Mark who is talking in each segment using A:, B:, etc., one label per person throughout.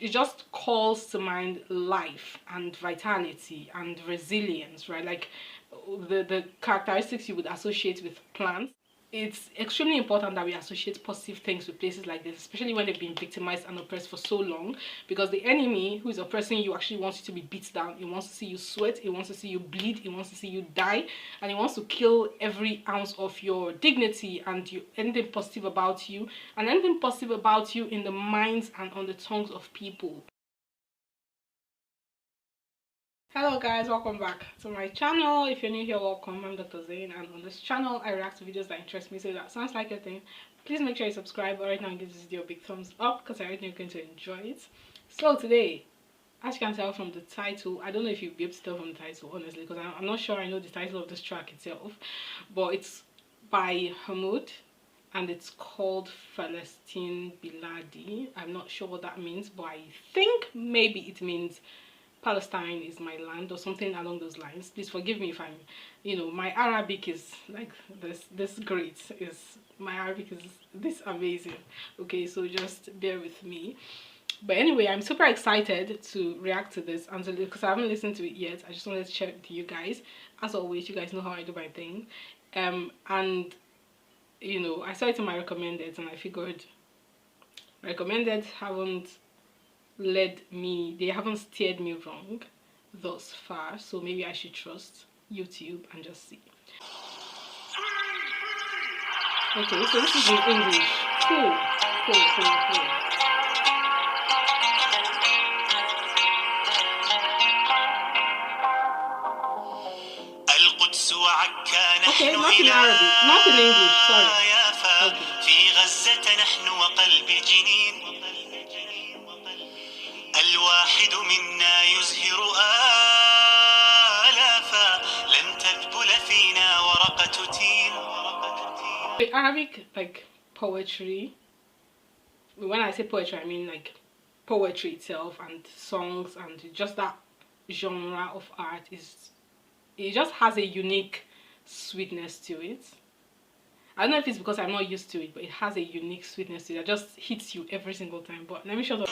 A: it just calls to mind life and vitality and resilience, right? Like the characteristics you would associate with plants. It's extremely important that we associate positive things with places like this, especially when they've been victimized and oppressed for so long, because the enemy who is oppressing you actually wants you to be beat down. He wants to see you sweat, he wants to see you bleed, he wants to see you die, and he wants to kill every ounce of your dignity and anything positive about you, and anything positive about you in the minds and on the tongues of people. Hello guys, welcome back to my channel. If you're new here, welcome. I'm Dr. Zain, and on this channel I react to videos that interest me. So if that sounds like your thing, please make sure you subscribe right now and give this video a big thumbs up, because I already know you're going to enjoy it. So today, as you can tell from the title, I don't know if you'll be able to tell from the title honestly, because I'm not sure I know the title of this track itself, but it's by Humood and it's called Falasteen Biladi. I'm not sure what that means, but I think maybe it means Palestine is my land or something along those lines. Please forgive me if I'm, my Arabic is like this great. My Arabic is this amazing. Okay, so just bear with me. But anyway, I'm super excited to react to this because I haven't listened to it yet. I just wanted to share it with you guys. As always, you guys know how I do my thing. And I saw it in my recommended and I figured recommended haven't they haven't steered me wrong thus far, so maybe I should trust YouTube and just see. Okay, so this is in English. Cool. Okay, not in Arabic, not in English, sorry. Okay. الواحد منا يزهر آلافا لن تذبل فينا ورقة تين. Arabic, like poetry. When I say poetry, I mean like poetry itself and songs and just that genre of art it just has a unique sweetness to it. I don't know if it's because I'm not used to it, but it has a unique sweetness to it that just hits you every single time. But let me shut up.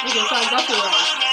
A: Okay, so I got it right.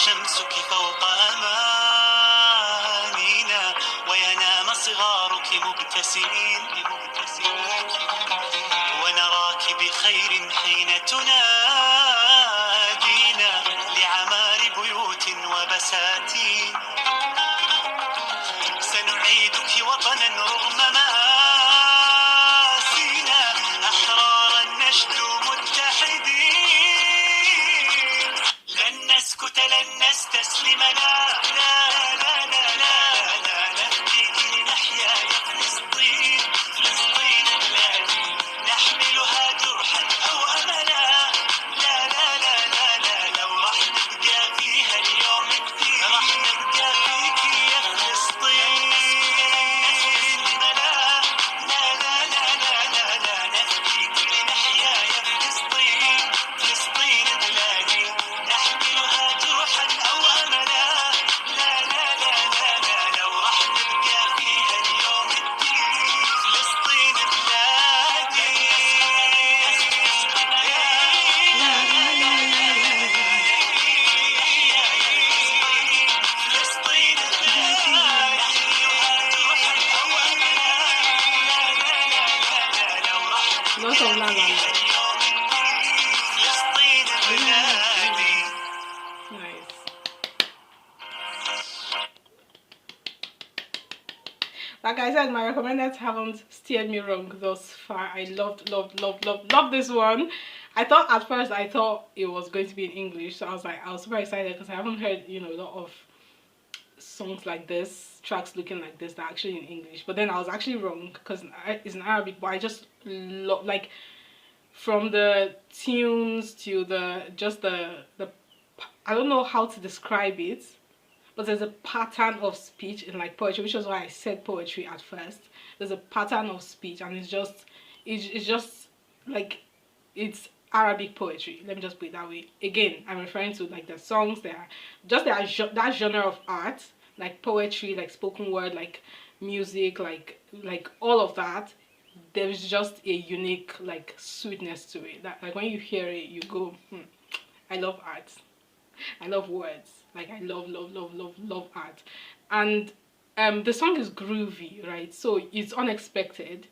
A: شمسك فوق Lots of la la la. Nice. Like I said, my recommendeds haven't steered me wrong thus far. I loved this one. I thought at first it was going to be in English, so I was super excited because I haven't heard, you know, a lot of songs like this, tracks looking like this that are actually in English. But then I was actually wrong because it's in Arabic. But I just love, like, from the tunes to the I don't know how to describe it, but there's a pattern of speech in like poetry, which is why I said poetry at first. There's a pattern of speech, and it's just like, it's Arabic poetry. Let me just put it that way. Again, I'm referring to like the songs that that genre of art, like poetry, like spoken word, like music, like all of that. There's just a unique like sweetness to it. That like when you hear it, you go, I love art. I love words. Like I love art. And the song is groovy, right? So it's unexpected,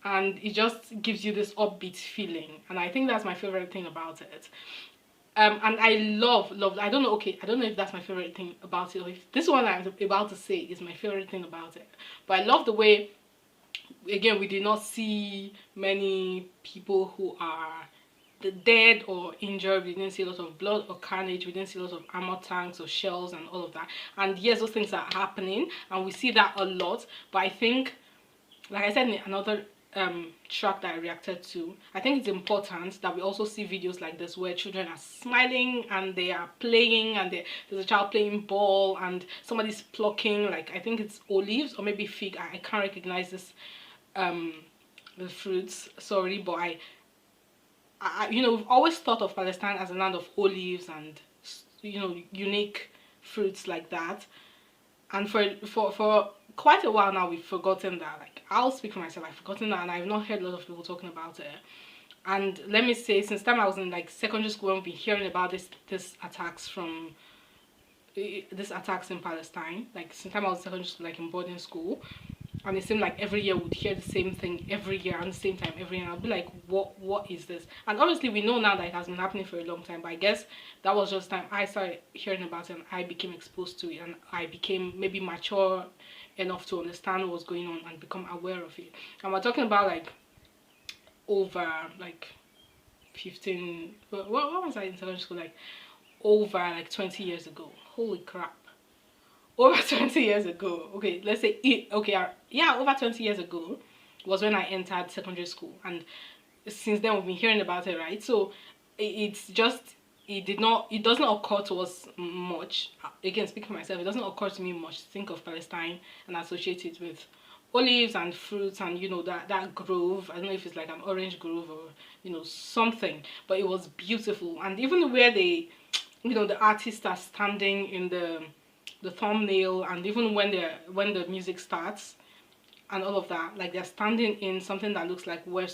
A: and it just gives you this upbeat feeling, and I think that's my favorite thing about it. And I love I don't know, okay, I don't know if that's my favorite thing about it, or if this one I'm about to say is my favorite thing about it, but I love the way, again, we did not see many people who are dead or injured. We didn't see a lot of blood or carnage. We didn't see a lot of armor tanks or shells and all of that. And yes, those things are happening, and we see that a lot. But I think, like I said in another track that I reacted to, I think it's important that we also see videos like this where children are smiling and they are playing, and there's a child playing ball and somebody's plucking, like, I think it's olives or maybe fig. I can't recognize this the fruits, sorry, but I you know, we've always thought of Palestine as a land of olives and, you know, unique fruits like that, and for quite a while now we've forgotten that. Like, I'll speak for myself, I've forgotten that, and I've not heard a lot of people talking about it. And let me say, since time I was in like secondary school, we've been hearing about this attacks in Palestine. Like, since time I was in secondary school, like in boarding school, and it seemed like every year we'd hear the same thing every year, and the same time every year, and I'll be like, what is this? And obviously we know now that it has been happening for a long time, but I guess that was just time I started hearing about it and I became exposed to it, and I became maybe mature enough to understand what was going on and become aware of it. And we're talking about like over like 15, what was I in secondary school, like over like 20 years ago. Holy crap, over 20 years ago. Okay, let's say yeah, over 20 years ago was when I entered secondary school, and since then we've been hearing about it, right? So it's just, it doesn't occur to us much. Again, speaking for myself, it doesn't occur to me much to think of Palestine and associate it with olives and fruits and, you know, that grove. I don't know if it's like an orange grove or, you know, something, but it was beautiful. And even where they, you know, the artists are standing in the thumbnail, and even when the music starts and all of that, like they're standing in something that looks like where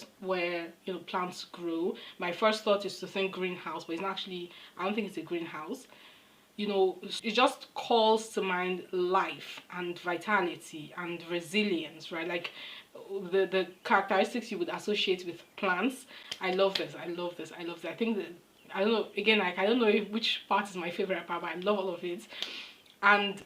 A: you know, plants grow. My first thought is to think greenhouse, but it's not actually, I don't think it's a greenhouse. You know, it just calls to mind life and vitality and resilience, right? Like the characteristics you would associate with plants. I love this. I think that, I don't know, again, like, I don't know which part is my favorite part, but I love all of it. And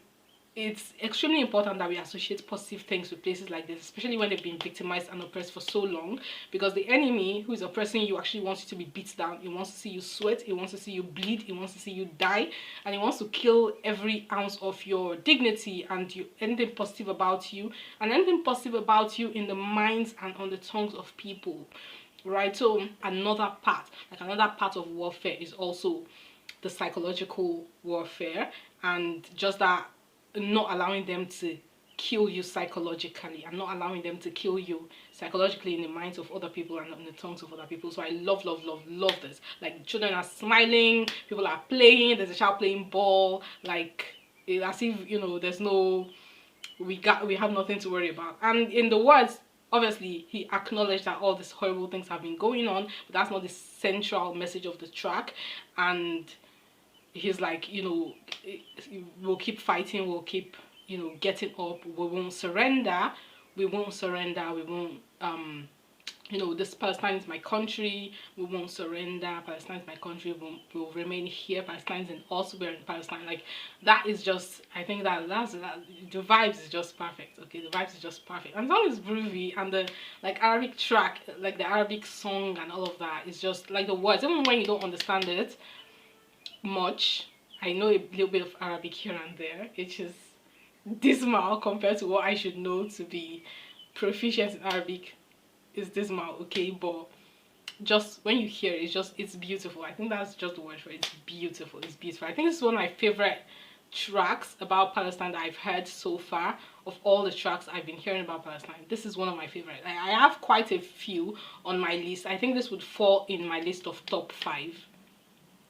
A: it's extremely important that we associate positive things with places like this, especially when they've been victimized and oppressed for so long, because the enemy who is oppressing you actually wants you to be beat down. He wants to see you sweat, he wants to see you bleed, he wants to see you die, and he wants to kill every ounce of your dignity and anything positive about you, and anything positive about you in the minds and on the tongues of people, right? So another part of warfare is also the psychological warfare, and just that, not allowing them to kill you psychologically, and not allowing them to kill you psychologically in the minds of other people and in the tongues of other people. So I love this. Like, children are smiling, people are playing, there's a child playing ball, like, as if, you know, there's no, we have nothing to worry about. And in the words, obviously he acknowledged that all these horrible things have been going on, but that's not the central message of the track. And he's like, you know, we'll keep fighting, we'll keep, you know, getting up, we won't surrender, we won't you know, this Palestine is my country, we won't surrender, Palestine is my country, we'll remain here, Palestine's in us, we're in Palestine. Like, that is just, I think that the vibes is just perfect. Okay, the vibes is just perfect, and the song is groovy, and the like Arabic track, like the Arabic song and all of that is just like the words, even when you don't understand it much. I know a little bit of Arabic here and there, which is dismal compared to what I should know to be proficient in Arabic. Is dismal, okay, but just when you hear it, it's beautiful. I think that's just the word for it. It's beautiful. It's beautiful. I think this is one of my favorite tracks about Palestine that I've heard so far. Of all the tracks I've been hearing about Palestine, this is one of my favorite. I have quite a few on my list. I think this would fall in my list of top 5.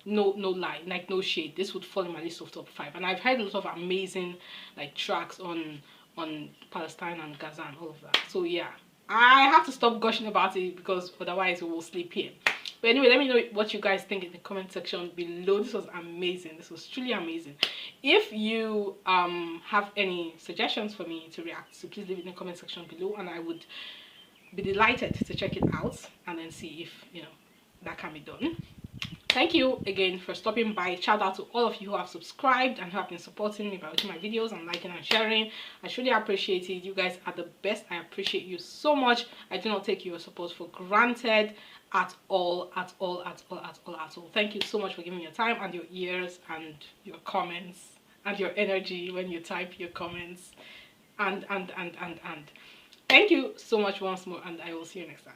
A: No lie, like no shade, this would fall in my list of top 5. And I've heard a lot of amazing like tracks on Palestine and Gaza and all of that. So yeah, I have to stop gushing about it because otherwise we will sleep here. But anyway, let me know what you guys think in the comment section below. This was amazing. This was truly amazing. If you have any suggestions for me to react to, please leave it in the comment section below, and I would be delighted to check it out and then see if, you know, that can be done. Thank you again for stopping by. Shout out to all of you who have subscribed and who have been supporting me by watching my videos and liking and sharing. I truly appreciate it. You guys are the best. I appreciate you so much. I do not take your support for granted at all. Thank you so much for giving me your time and your ears and your comments and your energy when you type your comments and thank you so much once more, and I will see you next time.